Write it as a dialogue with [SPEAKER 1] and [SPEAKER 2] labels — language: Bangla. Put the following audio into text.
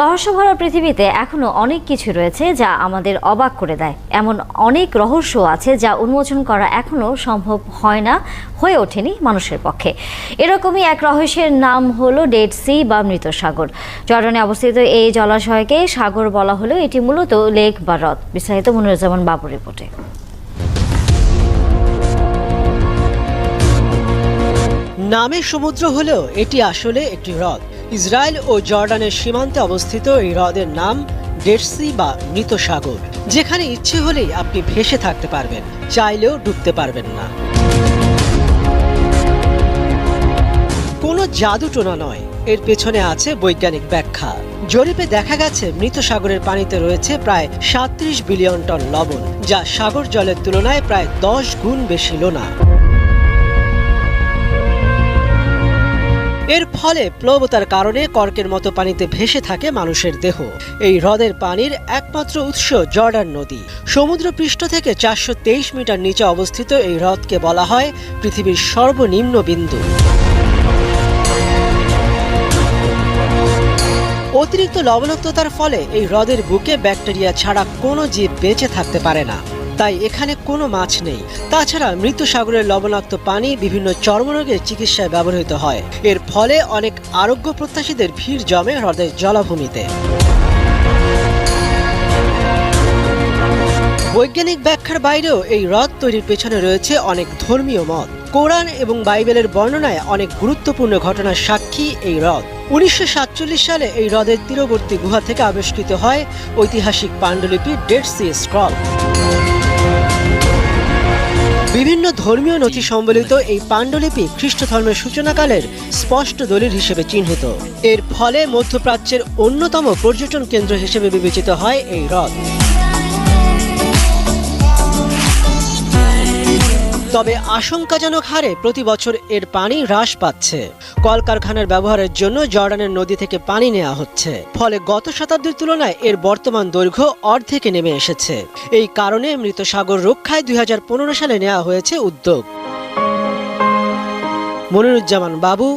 [SPEAKER 1] রহস্যভরা পৃথিবীতে এখনো অনেক কিছু রয়েছে যা আমাদের অবাক করে দেয়। এমন অনেক রহস্য আছে যা উন্মোচন করা এখনো সম্ভব হয় না, হয়ে ওঠেনি মানুষের পক্ষে। এরকমই এক রহস্যের নাম হলো ডেড সি বা মৃত সাগর। জর্ডানে অবস্থিত এই জলাশয়কে সাগর বলা হলেও এটি মূলত লেক বা হ্রদ। বিস্তারিত মনিরুজ্জামান বাবুর রিপোর্টে।
[SPEAKER 2] নামে সমুদ্র হলেও এটি আসলে একটি হ্রদ। ইসরায়েল ও জর্ডানের সীমান্তে অবস্থিত এই হ্রদের নাম ডেড সি বা মৃত সাগর, যেখানে ইচ্ছে হলেই আপনি ভেসে থাকতে পারবেন, চাইলেও ডুবতে পারবেন না। কোনো জাদুটোনা নয়, এর পেছনে আছে বৈজ্ঞানিক ব্যাখ্যা। জরিপে দেখা গেছে মৃত সাগরের পানিতে রয়েছে প্রায় 37 বিলিয়ন টন লবণ, যা সাগর জলের তুলনায় প্রায় 10 গুণ বেশি লোনা। এর ফলে প্লবতার কারণে কর্কের মতো পানিতে ভেসে থাকে মানুষের দেহ। এই হ্রদের পানির একমাত্র উৎস জর্ডান নদী। সমুদ্রপৃষ্ঠ থেকে 423 মিটার নিচে অবস্থিত এই হ্রদকে বলা হয় পৃথিবীর সর্বনিম্ন বিন্দু। অতিরিক্ত লবণাক্ততার ফলে এই হ্রদের বুকে ব্যাকটেরিয়া ছাড়া কোনো জীব বেঁচে থাকতে পারে না, তাই এখানে কোনো মাছ নেই। তাছাড়া মৃত সাগরের লবণাক্ত পানি বিভিন্ন চর্মরোগের চিকিৎসায় ব্যবহৃত হয়। এর ফলে অনেক আরোগ্য প্রত্যাশীদের ভিড় জমে হ্রদের জলাভূমিতে। বৈজ্ঞানিক ব্যাখ্যার বাইরেও এই হ্রদ তৈরির পেছনে রয়েছে অনেক ধর্মীয় মত। কোরআন এবং বাইবেলের বর্ণনায় অনেক গুরুত্বপূর্ণ ঘটনার সাক্ষী এই হ্রদ। 1947 সালে এই হ্রদের তীরবর্তী গুহা থেকে আবিষ্কৃত হয় ঐতিহাসিক পাণ্ডুলিপি ডেড সি স্ক্রল। বিভিন্ন ধর্মীয় নথি সম্বলিত এই পাণ্ডুলিপি খ্রিস্ট ধর্মের সূচনাকালের স্পষ্ট দলিল হিসেবে চিহ্নিত। এর ফলে মধ্যপ্রাচ্যের অন্যতম পর্যটন কেন্দ্র হিসেবে বিবেচিত হয় এই হ্রদ। তবে আশঙ্কাজনক হারে প্রতি বছর এর পানি হ্রাস পাচ্ছে। কলকারখানার ব্যবহারের জন্য জর্ডানের নদী থেকে পানি নেওয়া হচ্ছে, ফলে গত শতাব্দীর তুলনায় এর বর্তমান দৈর্ঘ্য অর্ধেকে নেমে এসেছে। এই কারণে মৃত সাগর রক্ষায় 2015 সালে নেওয়া হয়েছে উদ্যোগ। মনিরুজ্জামান বাবু,